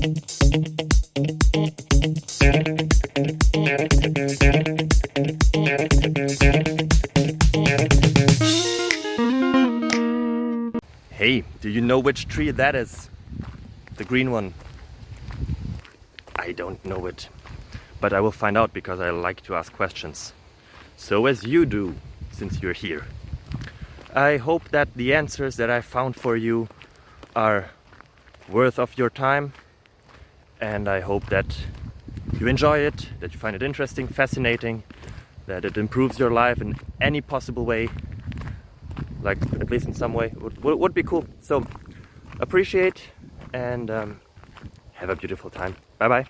Hey, do you know which tree that is? The green one. I don't know it, but I will find out because I like to ask questions. So as you do, since you're here. I hope that the answers that I found for you are worth of your time, and I hope that you enjoy it, that you find it interesting, fascinating, that it improves your life in any possible way, like at least in some way, would be cool. So appreciate and have a beautiful time. Bye bye.